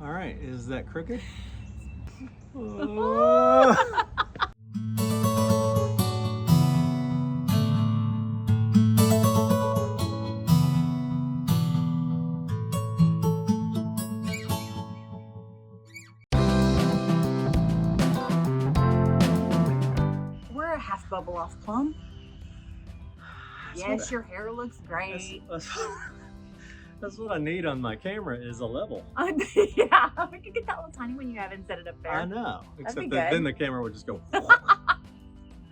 All right, is that crooked? Oh. We're a half bubble off plum. Yes, your hair looks great. That's what I need on my camera is a level. Yeah, we could get that little tiny one you have and set it up there. I know. Except that then the camera would just go.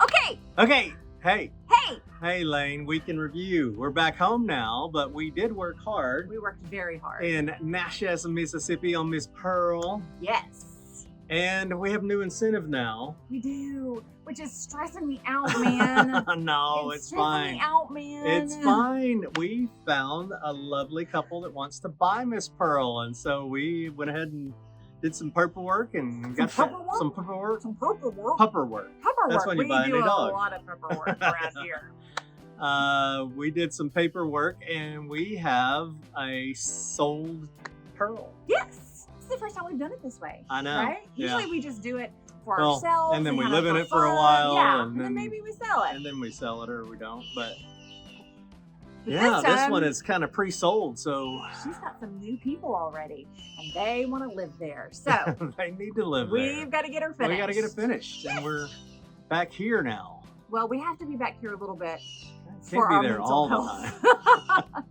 Okay. Okay. Hey. Hey. Hey, Laine. Week in review. We're back home now, but we did work hard. We worked very hard. In Natchez, Mississippi on Miss Pearl. Yes. And we have new incentive now. We do, which is stressing me out, man. No, it's fine. Stressing me out, man. It's fine. We found a lovely couple that wants to buy Miss Pearl, and so we went ahead and did some paperwork and got some paperwork. Some pupperwork. Pupperwork. That's when you buy a new dog. We do a lot of pupperwork around here. We did some paperwork, and we have a sold pearl. Yes. This is the first time we've done it this way. I know. Right? Yeah. Usually we just do it for ourselves. And then we kind live of in it for a while. Yeah, and then maybe we sell it. And then we sell it or we don't. But But yeah, this this one is kind of pre-sold, so she's got some new people already, and they want to live there. So they need to live there. We've got to get her finished. We got to get it finished, Yes. And we're back here now. Well, we have to be back here a little bit Can't for be our there mental all health. the time.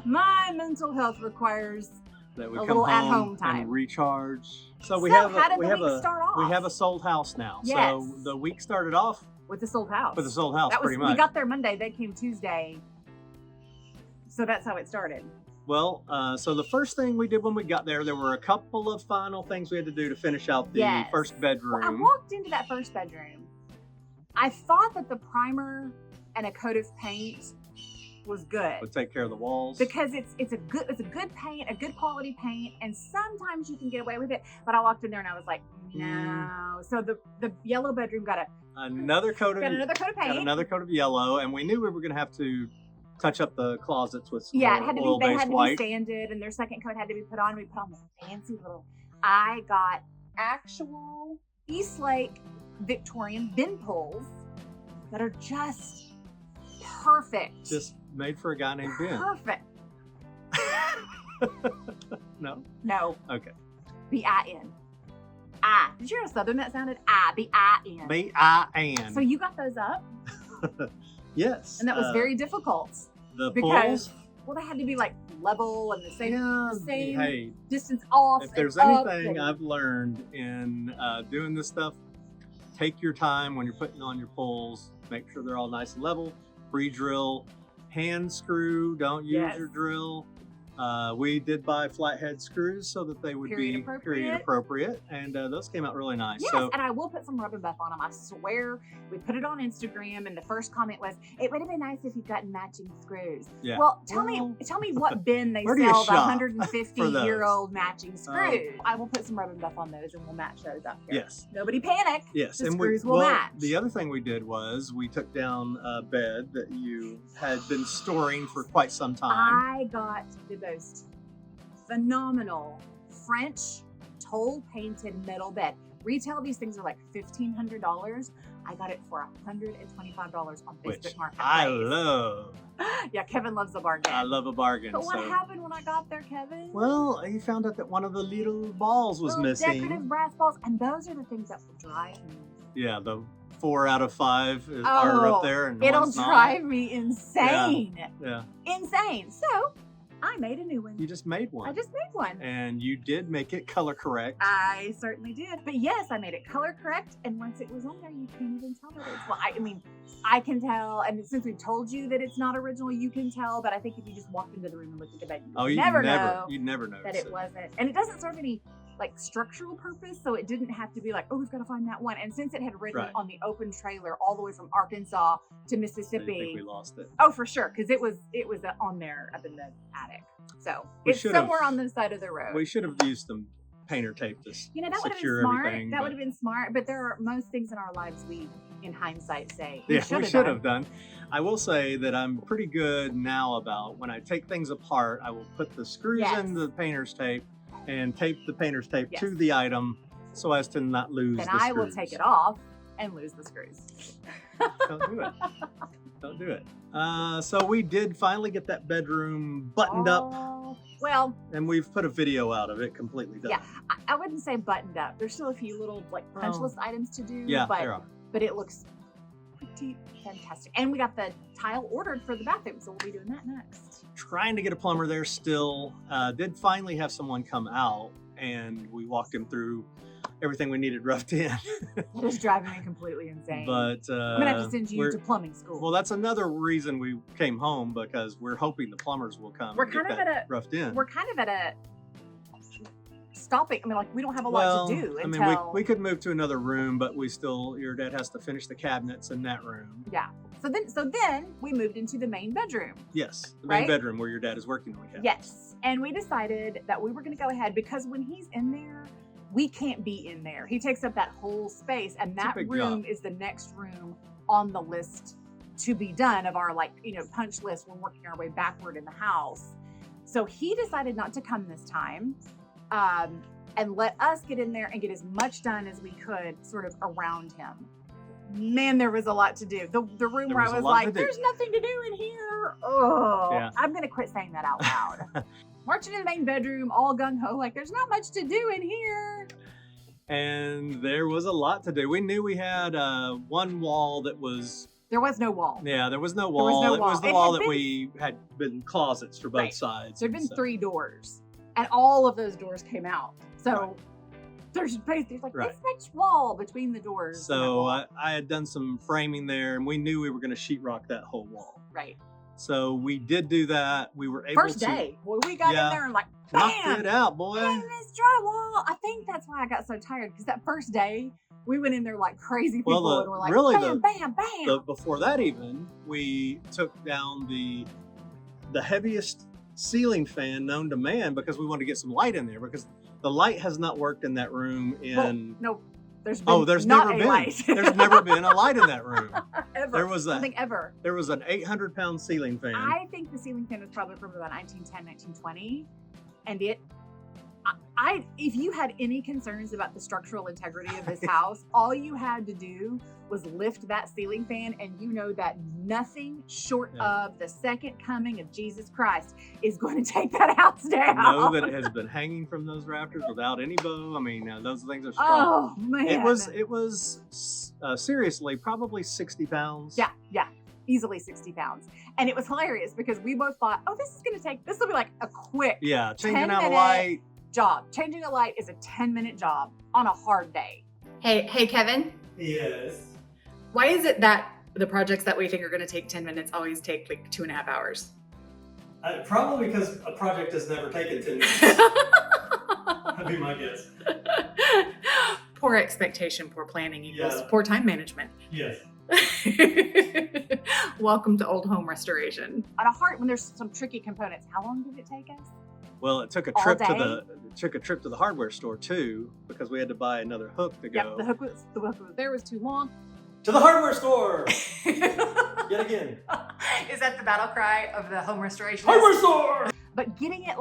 My mental health requires That we a come little home at-home time. and recharge. So how did the week start off? we have a sold house now. Yes. So the week started off with the sold house. with a sold house, That was, pretty much. we got there Monday. They came Tuesday. So that's how it started. Well, so the first thing we did when we got there were a couple of final things we had to do to finish out the Yes. first bedroom. Well, I walked into that first bedroom. I thought that the primer and a coat of paint was good. Would take care of the walls. Because it's a good paint, a good quality paint, and sometimes you can get away with it. But I walked in there and I was like, no. So the yellow bedroom got another coat of another coat of paint. got another coat of yellow, and we knew we were going to have to touch up the closets with some Yeah, it had to be. They had to white. be sanded, and their second coat had to be put on. We put on the fancy little. I got actual East Lake Victorian bin pulls that are just perfect. Just made for a guy named Ben. Perfect. No? No. Okay. B-I-N. I. Did you hear how Southern that sounded? I. B-I-N. B-I-N. So you got those up, yes. and that was very difficult the because pulls. well, they had to be like level and the same Hey, distance off. if there's and up anything and- I've learned in doing this stuff, take your time when you're putting on your pulls. Make sure they're all nice and level. Pre-drill, hand screw. Don't use Yes. your drill. We did buy flathead screws so that they would Period be appropriate. period appropriate, and those came out really nice. Yes, So and I will put some rub and buff on them. I swear, we put it on Instagram, and the first comment was, "It would have been nice if you'd gotten matching screws." yeah. Well, tell me what bin they Where do you sell the shop 150-year-old matching screws. I will put some rub and buff on those, and we'll match those up here. Yes. Nobody panic. Yes, The and screws will match. The other thing we did was we took down a bed that you had been storing for quite some time. I got the most phenomenal French toll painted metal bed. Retail, these things are like $1,500. I got it for $125 on Which Facebook Marketplace. I love. Yeah, Kevin loves a bargain. I love a bargain. But what so. happened when I got there, Kevin? Well, you found out that one of the little balls was Little missing. decorative brass balls, and those are the things that will drive me. Yeah, the 4 out of 5 are up there, and It'll one's not. drive me insane. Yeah, Insane. So I made a new one. you just made one. I just made one. And you did make it color correct. I certainly did. But yes, I made it color correct. And once it was on there, you can't even tell that it's, well, I mean, I can tell. And since we've told you that it's not original, you can tell. But I think if you just walked into the room and looked at the bed, you'd never know never that it wasn't. And it doesn't serve any like structural purpose. So it didn't have to be like, oh, we've got to find that one. And since it had ridden Right. on the open trailer all the way from Arkansas to So you Mississippi. think we lost it. Oh, for sure. Because it was on there up in the attic. So We it's should've- somewhere on the side of the road. We should have used some painter tape to You know, that would have been secure smart. everything. That but- would have been smart. But there are most things in our lives we, in hindsight, say Yeah, we should done. have done. I will say that I'm pretty good now about when I take things apart, I will put the screws Yes. in the painter's tape and tape the painter's tape Yes. to the item so as to not lose Then the I screws. will take it off and lose the screws. Don't do it. Don't do it. So we did finally get that bedroom buttoned up, Well, and we've put a video out of it completely done. yeah, I wouldn't say buttoned up. There's still a few little like punch Oh. list items to do. Yeah, but, there are. But it looks pretty fantastic. And we got the tile ordered for the bathroom, so we'll be doing that next. Trying to get a plumber there still. Did finally have someone come out, and we walked him through everything we needed roughed in. It is driving me completely insane. But I'm gonna have to send you to plumbing school. well, that's another reason we came home, because we're hoping the plumbers will come. We're and get kind of that at a- roughed in. We're kind of at a stopping. I mean, like we don't have a lot to do I until. mean, we could move to another room, but your dad has to finish the cabinets in that room. Yeah. So then we moved into the main bedroom. Yes, the main Right? bedroom where your dad is working on the cabinets. Yes. And we decided that we were going to go ahead because when he's in there, we can't be in there. He takes up that whole space, and It's a that big room job. is the next room on the list to be done of our punch list. We're working our way backward in the house. So he decided not to come this time, and let us get in there and get as much done as we could sort of around him. Man, there was a lot to do. The room There where was I a was lot like, to do. there's nothing to do in here. Oh, Yeah. I'm going to quit saying that out loud. Marching in the main bedroom, all gung-ho, like there's not much to do in here. And there was a lot to do. We knew we had one wall that was, There was no wall. there was no There wall. was no It wall. was the It wall had that been- we had been closets for both Right. sides. There'd and been so- 3 doors, and all of those doors came out. So Right. there's like Right. this much wall between the doors. and that So wall. I had done some framing there, and we knew we were going to sheetrock that whole wall. Right. So we did do that. We were able First to day, boy, we got Yeah. in there and like, knock bam, it out, boy. bam, this drywall. I think that's why I got so tired, because that first day we went in there like crazy people Well, and were like, really bam, bam, bam. Before that, even we took down the heaviest ceiling fan known to man because we wanted to get some light in there, because the light has not worked in that room in. No, there's been there's not never a been. light. There's never been a light in that room. Ever. There was I a don't think ever. there was an 800-pound ceiling fan. I think the ceiling fan was probably from about 1910, 1920, and if you had any concerns about the structural integrity of this house, all you had to do was lift that ceiling fan, and you know that nothing short Yeah. of the second coming of Jesus Christ is going to take that house down. know that it has been hanging from those rafters without any bow. I mean, those things are strong. Oh man, It was seriously probably 60 pounds. yeah, easily 60 pounds, and it was hilarious because we both thought, oh, this will be like a quick Yeah, changing out a 10-minute light. job. Changing a light is a 10-minute job on a hard day. Hey, Kevin. Yes. Why is it that the projects that we think are going to take 10 minutes always take like 2.5 hours? Probably because a project has never taken 10 minutes. That'd be my guess. Poor expectation, poor planning equals Yeah. poor time management. Yes. Welcome to old home restoration. On a hard, when there's some tricky components, how long did it take us? Well, it took a All trip to day? the hardware store too, because we had to buy another hook to go. Yep, the hook was there was too long. To the hardware store! Yet again. Is that the battle cry of the home restoration? Hardware store! But getting it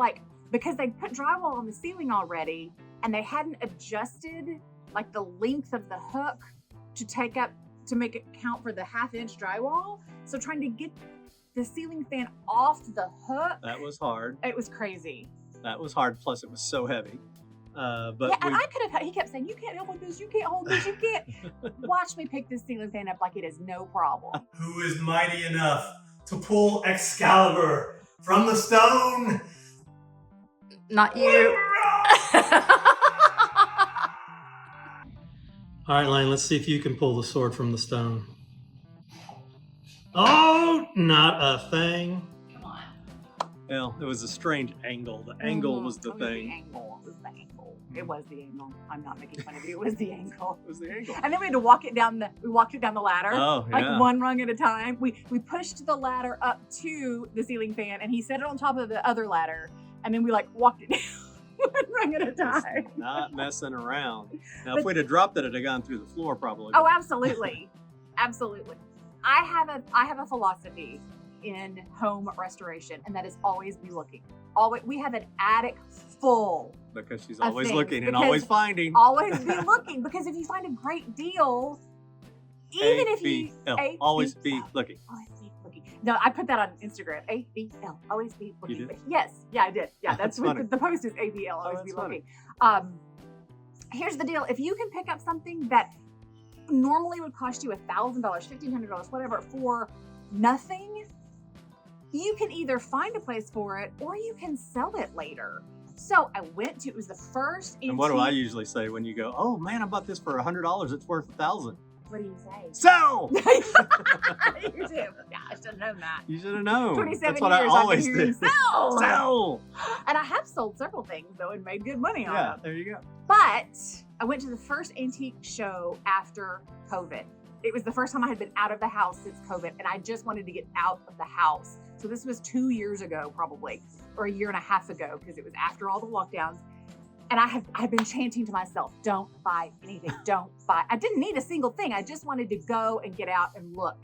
because they put drywall on the ceiling already, and they hadn't adjusted like the length of the hook to make it count for the 1/2-inch drywall. So trying to get the ceiling fan off the hook, That was hard. it was crazy. That was hard. Plus, it was so heavy. But Yeah, and I could have. He kept saying, "You can't hold this. You can't hold this. You can't." Watch me pick this ceiling fan up like it is no problem. Who is mighty enough to pull Excalibur from the stone? Not you. All right, Laine, let's see if you can pull the sword from the stone. Oh, not a thing. Come on. well, it was a strange angle. The angle was the Oh, thing. The angle. It was the angle. It was the angle. I'm not making fun of you. It was the angle. It was the angle. And then we had to walk it down the ladder. Oh, Like yeah. one rung at a time. We pushed the ladder up to the ceiling fan, and he set it on top of the other ladder, and then we walked it down one rung at a time. Not messing around. Now, But- if we'd have dropped it, it'd have gone through the floor probably. Oh, absolutely, absolutely. I have a philosophy in home restoration, and that is always be looking. Always, we have an attic full because she's of always things, looking and because always finding. Always be looking, because if you find a great deal, even if you always be looking. Always be looking. No, I put that on Instagram. ABL. Always be looking. You did? Yes. Yeah, I did. Yeah, that's what funny. the post is. ABL. Always that's be funny. looking. Here's the deal. If you can pick up something that normally would cost you $1,000, $1,500, whatever, for nothing, you can either find a place for it or you can sell it later. So I went to, it was the first antique. And what do I usually say when you go, oh man, I bought this for $100, it's worth $1,000. What do you say? Sell! You do. Yeah, I should have known that. You should have known. 27 That's what years I always I've been hearing, do. sell! Sell! And I have sold several things though and made good money on Yeah, them. there you go. But I went to the first antique show after COVID. It was the first time I had been out of the house since COVID, and I just wanted to get out of the house. So this was 2 years ago, probably, or a year and a half ago, because it was after all the lockdowns. And I've been chanting to myself, don't buy anything, don't buy. I didn't need a single thing. I just wanted to go and get out and look.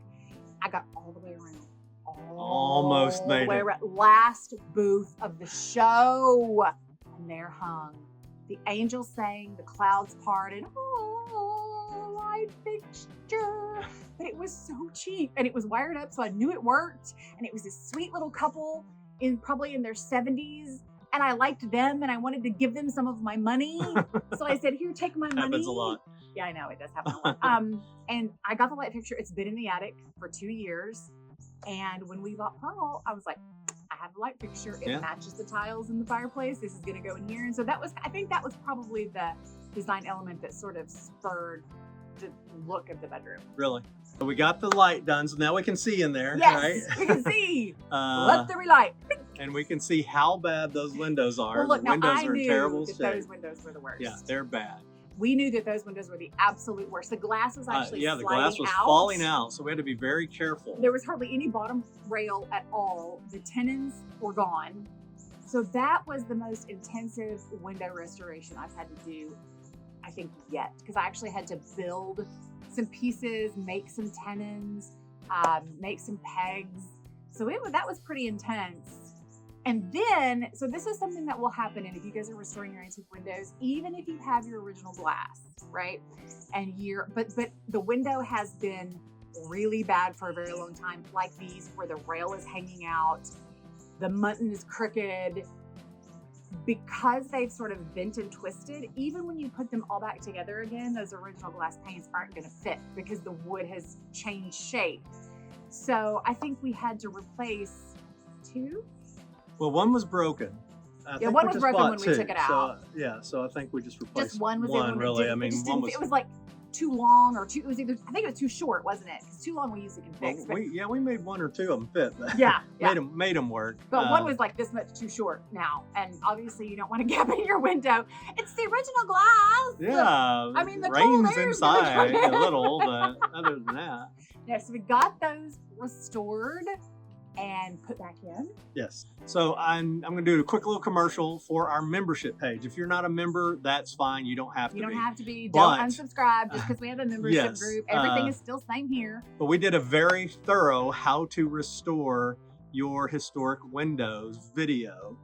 I got all the way around. Almost made it. Last booth of the show. And there hung the angels sang, the clouds parted. Oh, light fixture. But it was so cheap and it was wired up, so I knew it worked. And it was this sweet little couple probably in their 70s. And I liked them and I wanted to give them some of my money. So I said, here, take my money. Happens a lot. Yeah, I know, it does happen a lot. And I got the light fixture. It's been in the attic for 2 years. And when we bought Pearl, I was like, I have a light fixture. It matches the tiles in the fireplace. This is going to go in here. And so I think that was probably the design element that sort of spurred the look of the bedroom. Really? So we got the light done, so now we can see in there, Yes, right? we can see. Let the relight. And we can see how bad those windows are. Well, look, the windows now I are in knew terrible that shape. those windows were the worst. Yeah, they're bad. We knew that those windows were the absolute worst. The glass was actually the sliding glass was out. falling out, so we had to be very careful. There was hardly any bottom rail at all. The tenons were gone. So that was the most intensive window restoration I've had to do, I think, yet. Because I actually had to build some pieces, make some tenons, make some pegs. So that was pretty intense. And then, so this is something that will happen, and if you guys are restoring your antique windows, even if you have your original glass, right? And but the window has been really bad for a very long time, like these, where the rail is hanging out, the mutton is crooked, because they've sort of bent and twisted. Even when you put them all back together again, those original glass panes aren't going to fit because the wood has changed shape. So I think we had to replace 2. Well, one was broken. Yeah, one was broken when we took it out. So I think we just replaced Just one was the one really. that I mean, one was, it was like too long or too. It was either, I think it was too short, wasn't it? Because too long we usually can fix. Well, we made 1 or 2 of them fit. But Yeah, made them work. But one was like this much too short now, and obviously you don't want a gap in your window. It's the original glass. Yeah, I mean, the cold rain's air's gonna inside come in. a little, but other than that, Yeah, so we got those restored and put back in. yes. So I'm going to do a quick little commercial for our membership page. If you're not a member, that's fine. You don't have to be. You don't have to be. But- Don't unsubscribe just because we have a membership Yes, group. Everything is still same here. But we did a very thorough how to restore your historic windows video.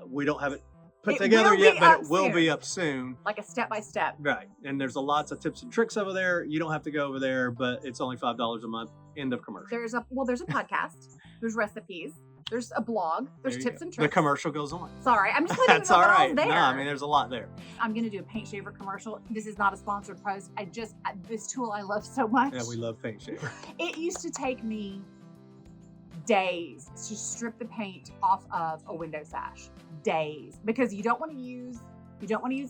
We don't have it put It together will yet, be but up it will soon. be up soon. Like a step by step. Right. And there's lots of tips and tricks over there. You don't have to go over there, but it's only $5 a month. End of commercial. There's a podcast. There's recipes. There's a blog. There's There you tips go. and The tricks. commercial goes on. Sorry, I'm just letting you That's know all that right. all's there. No, I mean, there's a lot there. I'm gonna do a paint shaver commercial. This is not a sponsored post. This tool I love so much. Yeah, we love paint shaver. It used to take me days to strip the paint off of a window sash. Days, because you don't want to use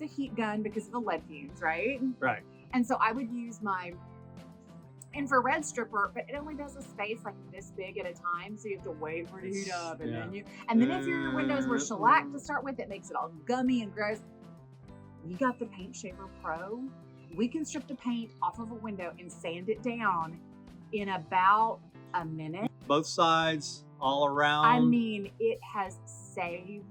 a heat gun because of the lead fumes, right? Right. And so I would use my infrared stripper, but it only does a space like this big at a time, so you have to wait for it to heat up, and then if your windows were shellac to start with, it makes it all gummy and gross. We got the Paint Shaver Pro. We can strip the paint off of a window and sand it down in about a minute. Both sides, all around. I mean, it has saved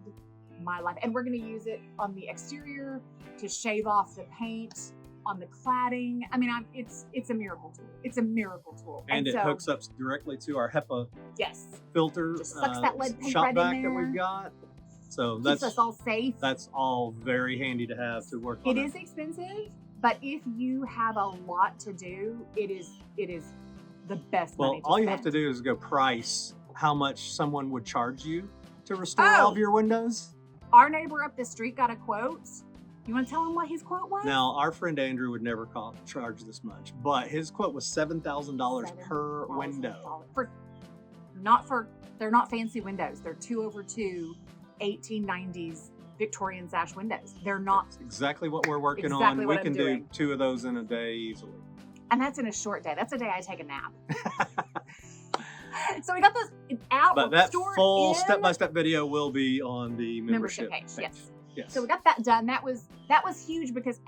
my life. And we're going to use it on the exterior to shave off the paint, on the cladding. I mean, it's a miracle tool. It's a miracle tool. And it so, hooks up directly to our HEPA yes, filter just sucks that lead paint shop right in vac that there. we've got. So Keeps us all safe. that's all very handy to have to work on. It is expensive, but if you have a lot to do, it is the best money to all you spend. have to do is go price how much someone would charge you to restore Oh. all of your windows. Our neighbor up the street got a quote. You want to tell him what his quote was? Now, our friend Andrew would never charge this much, but his quote was $7,000 per window. They're not fancy windows. They're 2x2 1890s Victorian sash windows. They're not, That's exactly what we're working Exactly on. what We I'm can doing. do 2 of those in a day easily. and that's in a short day. That's a day I take a nap. So we got those out. But that stored full in step-by-step video will be on the membership page. Yes. Yes. So we got that done. That was huge because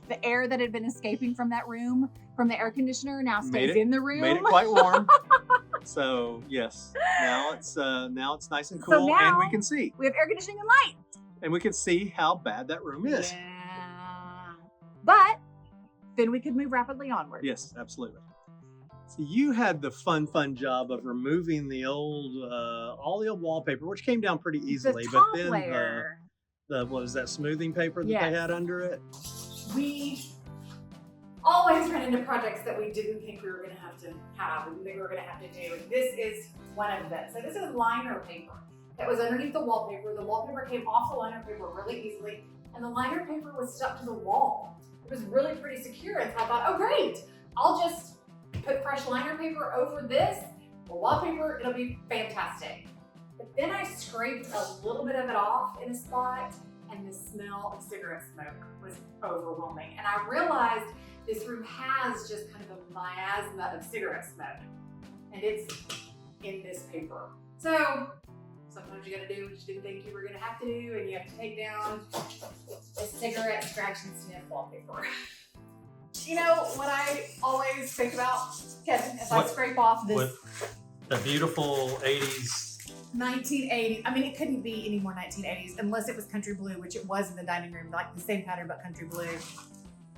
the air that had been escaping from that room from the air conditioner now stays in the room. Made it quite warm. So yes, now it's nice and cool, now- and we can see, We have air conditioning and light. and we can see how bad that room is. Yeah. But then we could move rapidly onward. Yes, absolutely. So you had the fun job of removing the old, all the old wallpaper, which came down pretty easily. The But top then layer. what was that smoothing paper that they Yes. had under it? We always run into projects that we didn't think we were going to have to have and we were going to have to do. And this is one of them. So this is liner paper that was underneath the wallpaper. The wallpaper came off the liner paper really easily, and the liner paper was stuck to the wall. It was really pretty secure, and so I thought, oh great, I'll just put fresh liner paper over this, or wallpaper, it'll be fantastic. But then I scraped a little bit of it off in a spot, and the smell of cigarette smoke was overwhelming. And I realized this room has just kind of a miasma of cigarette smoke, and it's in this paper. So sometimes you gotta do what you didn't think you were gonna have to do, and you have to take down this cigarette scratch and sniff wallpaper. You know what I always think about, Kevin, as I What- scrape off this With the beautiful 80s. 1980s. I mean, it couldn't be any more 1980s unless it was country blue, which it was in the dining room, like the same pattern but country blue.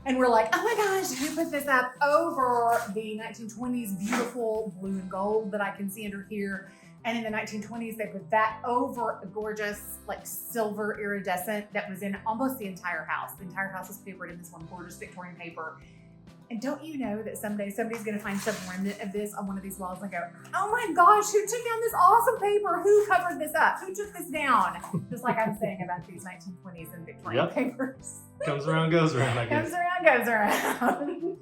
And we're like, oh my gosh, who put this up over the 1920s beautiful blue and gold that I can see under here? And in the 1920s, they put that over a gorgeous, like silver iridescent that was in almost the entire house. The entire house was papered in this one gorgeous Victorian paper. And don't you know that someday somebody's gonna find some remnant of this on one of these walls and go, oh my gosh, who took down this awesome paper? Who covered this up? Who took this down? Just like I'm saying about these 1920s and Victorian Yep. papers. Comes around, goes around, I Comes guess. around, goes around.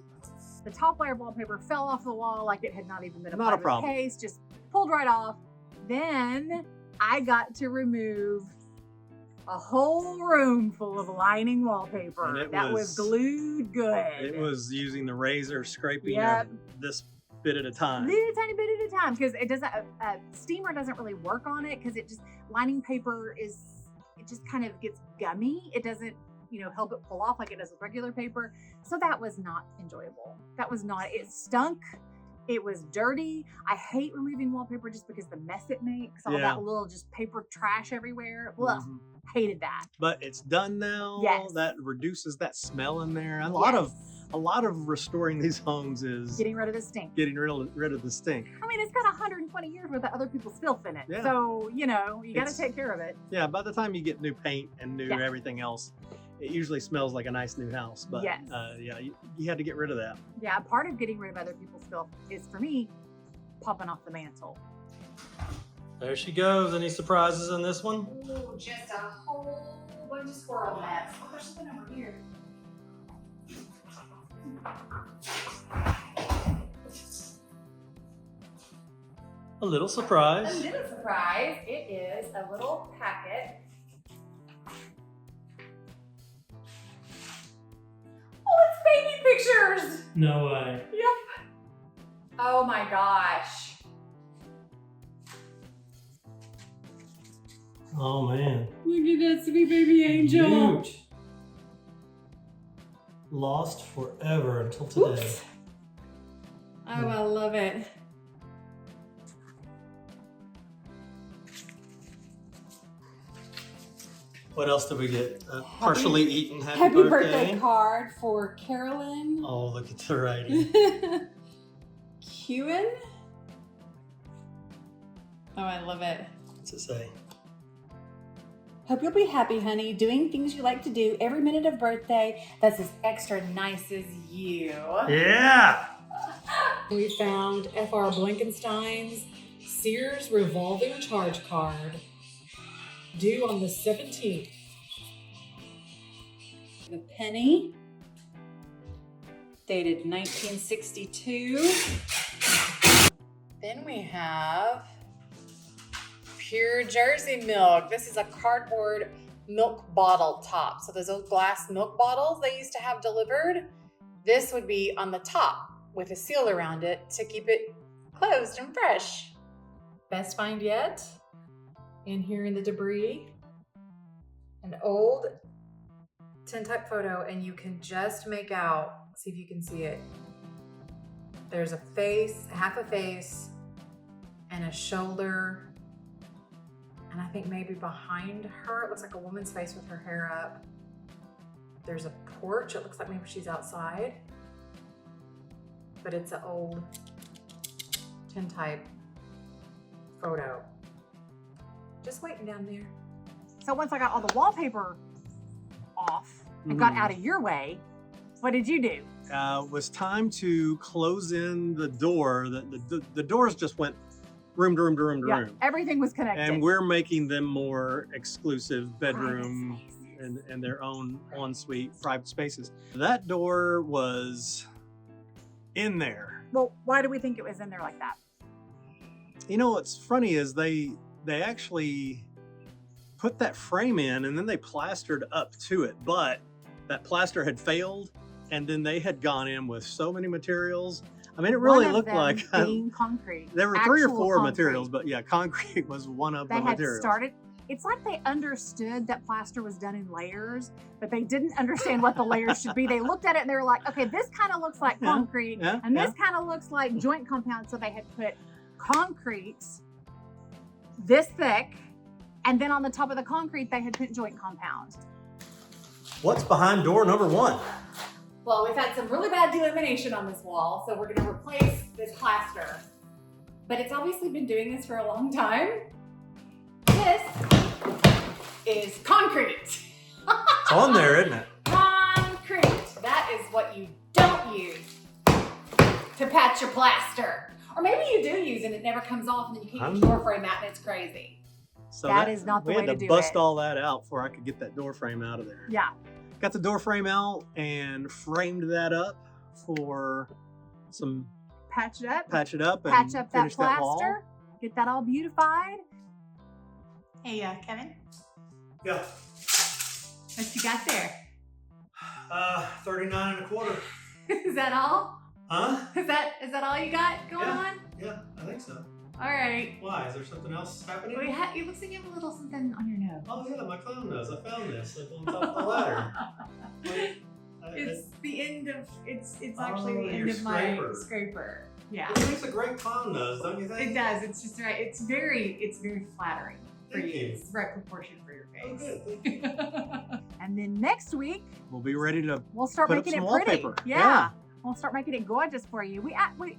The top layer of wallpaper fell off the wall like it had not even been Not a applied with problem. paste, just pulled right off. Then I got to remove a whole room full of lining And wallpaper it that was was- glued good. It was using the razor scraping Yep. this bit at a time. Little tiny bit at a time because it doesn't. A steamer doesn't really work on it because it just lining paper it just kind of gets gummy. It doesn't help it pull off like it does with regular paper. So that was not enjoyable. That was not. It stunk. It was dirty. I hate removing wallpaper just because the mess it makes. All Yeah. that little just paper trash everywhere. Ugh, Mhm. hated that. But it's done now. Yes. That reduces that smell in there. A Yes. lot of restoring these homes is Getting rid of the stink. getting rid of the stink. I mean, it's got 120 years worth of other people's filth in it. Yeah. So, you got to It's- take care of it. Yeah, by the time you get new paint and new Yeah. everything else, it usually smells like a nice new house. But Yes. yeah, you had to get rid of that. Yeah, part of getting rid of other people's filth is, for me, popping off the mantle. There she goes. Any surprises in this one? Ooh, just a whole bunch of squirrel mess. Oh, there's something over here. A little A surprise. little surprise. It is a little packet. Oh, it's baby pictures. No way. Yep. Oh my gosh. Oh man. Look at that sweet baby angel. Huge. Lost forever until today. Oops. Oh, I love it. What else did we get? A partially eaten happy, Happy birthday birthday. card for Carolyn. Oh, look at the writing. Kewen. Oh, I love it. What's it say? Hope you'll be happy, honey, doing things you like to do every minute of birthday that's as extra nice as you. Yeah! We found F.R. Blankenstein's Sears revolving charge card due on the 17th. The penny, dated 1962. Then we have pure Jersey milk. This is a cardboard milk bottle top. So those old glass milk bottles they used to have delivered, this would be on the top with a seal around it to keep it closed and fresh. Best find yet? In here in the debris, an old tintype photo, and you can just make out, see if you can see it. There's a face, half a face, and a shoulder. And I think maybe behind her, it looks like a woman's face with her hair up. There's a porch. It looks like maybe she's outside. But it's an old tintype photo. Just waiting down there. So once I got all the wallpaper off and got out of your way, what did you do? It was time to close in the door. The doors just went room to room to room to room. Everything was connected. And we're making them more exclusive bedroom Private spaces. and their own ensuite private spaces. That door was in there. Well, why do we think it was in there like that? You know what's funny is they actually put that frame in and then they plastered up to it, but that plaster had failed and then they had gone in with so many materials. I mean, it really One of looked them like being concrete. there were 3 or Actual 4 concrete. materials, but yeah, concrete was one of They the had materials. started. It's like they understood that plaster was done in layers, but they didn't understand what the layers should be. They looked at it and they were like, okay, this kind of looks like Yeah, concrete, yeah, and this kind of looks like joint compound. So they had put concrete this thick, and then on the top of the concrete, they had put joint compound. What's behind door number 1? Well, we've had some really bad delamination on this wall, so we're gonna replace this plaster. But it's obviously been doing this for a long time. This is concrete. It's on there, isn't it? Concrete. That is what you don't use to patch your plaster. Or maybe you do use it and it never comes off and then you keep your door frame out and it's crazy. So That is not the we way had to do bust it. all that out before I could get that door frame out of there. Yeah. Got the door frame out and framed that up for some Patch it up. patch it up and Patch up that finish that wall. plaster. Get that all beautified. Hey, Kevin, Yeah. what you got there? 39 and a quarter. Is that all? Huh? Is that all you got going Yeah. on? Yeah, I think so. All right. Why? Is there something else happening? It looks like you have a little something on your nose. Oh yeah, my clown nose. I found this like on top of the ladder. It's the end of it's Oh, actually the end your of my scraper. scraper. Yeah. It makes a great clown nose, don't you think? It does. It's just right. It's very flattering for Thank you. you. It's the right proportion for your Oh, face. good. Thank you. And then next week, We'll be ready to we'll start put up making some it pretty. wallpaper. Yeah. We'll start making it gorgeous for you.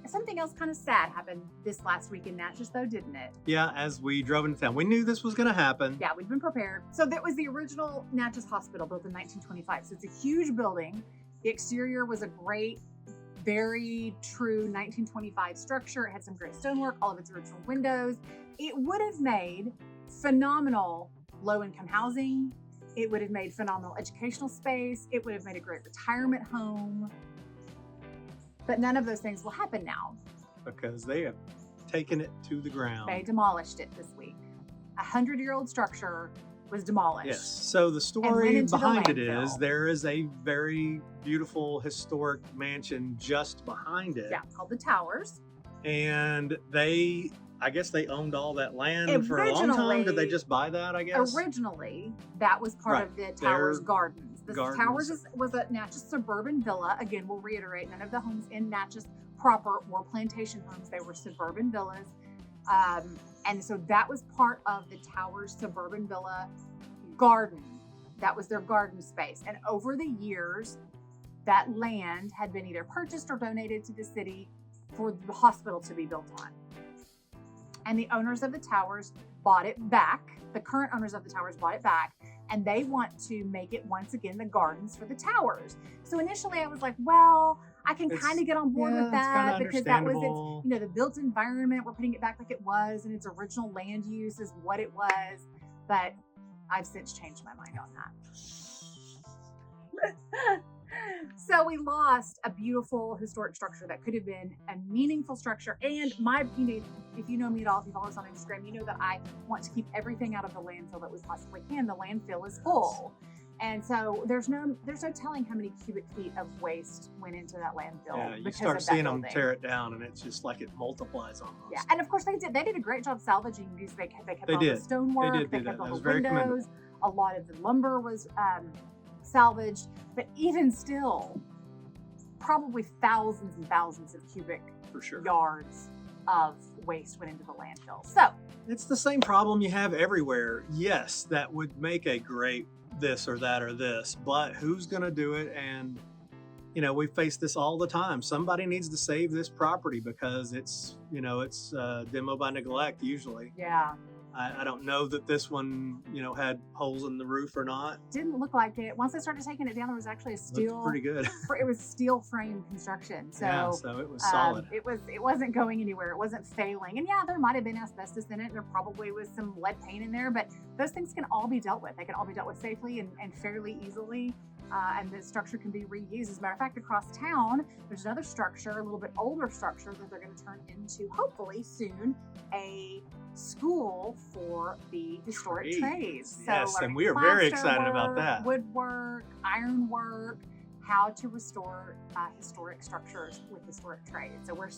Something else kind of sad happened this last week in Natchez, though, didn't it? Yeah, as we drove into town. We knew this was going to happen. Yeah, we'd been prepared. So that was the original Natchez Hospital built in 1925. So it's a huge building. The exterior was a great, very true 1925 structure. It had some great stonework, all of its original windows. It would have made phenomenal low-income housing. It would have made phenomenal educational space. It would have made a great retirement home. But none of those things will happen now. Because they have taken it to the ground. They demolished it this week. A 100-year-old structure was demolished. Yes. So the went story into the behind it is landfill. there is a very beautiful historic mansion just behind it. Yeah, called the Towers. And I guess they owned all that land for a long time. Did they Originally- just buy that, I guess? Originally, that was part Right. of the Towers Their Gardens. The gardens. Towers was a Natchez suburban villa. Again, we'll reiterate, none of the homes in Natchez proper were plantation homes. They were suburban villas. And so that was part of the Towers suburban villa garden. That was their garden space. And over the years, that land had been either purchased or donated to the city for the hospital to be built on. and the owners of the towers bought it back. The current owners of the towers bought it back, and they want to make it once again the gardens for the towers. So initially I was like, well, I can kind of get on board with that because that was its, you know, the built environment. We're putting it back like it was, and its original land use is what it was. But I've since changed my mind on that. So we lost a beautiful historic structure that could have been a meaningful structure. And if you know me at all, if you follow us on Instagram, you know that I want to keep everything out of the landfill that we possibly can. The landfill is full. And so there's no telling how many cubic feet of waste went into that landfill. Yeah, you start seeing them tear it down, and it's just like it multiplies almost. Yeah, and of course they did a great job salvaging these. They kept all the stonework, they kept all the windows. A lot of the lumber was salvaged, but even still, probably thousands and thousands of cubic yards of waste went into the landfill. So it's the same problem you have everywhere. Yes, that would make a great this or that or this, but who's going to do it? And you know, we face this all the time. Somebody needs to save this property because it's, you know, it's demo by neglect usually. Yeah. I don't know that this one, you know, had holes in the roof or not. Didn't look like it. Once I started taking it down, there was actually a steel. Looked pretty good. It was steel frame construction, so yeah, so it was solid. It wasn't going anywhere. It wasn't failing, and yeah, there might have been asbestos in it. There probably was some lead paint in there, but those things can all be dealt with. They can all be dealt with safely and fairly easily. And the structure can be reused. As a matter of fact, across town, there's another structure, a little bit older structure that they're going to turn into, hopefully soon, a school for the historic trades. Yes, so and we are very excited about that. Woodwork, ironwork, how to restore historic structures with historic trades. So we're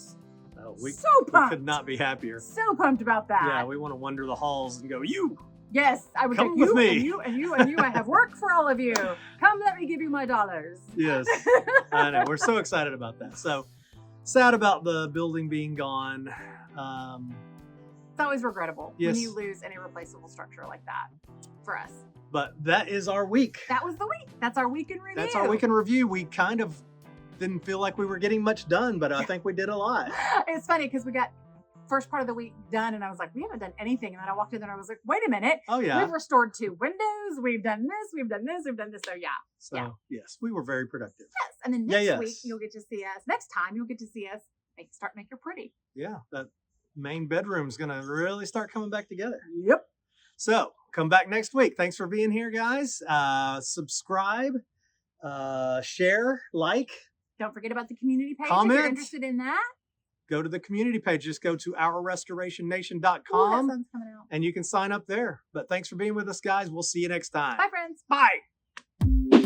we pumped. We could not be happier. So pumped about that. Yeah, we want to wander the halls and go, you. Yes, I would come take with me. And you. I have work for all of you. Come, let me give you my dollars. Yes, I know. We're so excited about that. So sad about the building being gone. It's always regrettable when you lose an irreplaceable structure like that for us. But that is our week. That was the week. That's our week in review. That's our week in review. We kind of didn't feel like we were getting much done, but I think we did a lot. It's funny because we got first part of the week done, and I was like, we haven't done anything. And then I walked in there and I was like, wait a minute. Oh yeah. We've restored 2 windows. We've done this. We've done this. We've done this. So yeah. So yes, we were very productive. Yes. And then next week you'll get to see us. Next time you'll get to see us make her pretty. Yeah. That main bedroom's gonna really start coming back together. Yep. So come back next week. Thanks for being here, guys. Subscribe, share, like. Don't forget about the community page comment. If you're interested in that. Go to the community page. Just go to ourrestorationnation.com. Ooh, that sun's coming out. And you can sign up there. But thanks for being with us, guys. We'll see you next time. Bye, friends. Bye.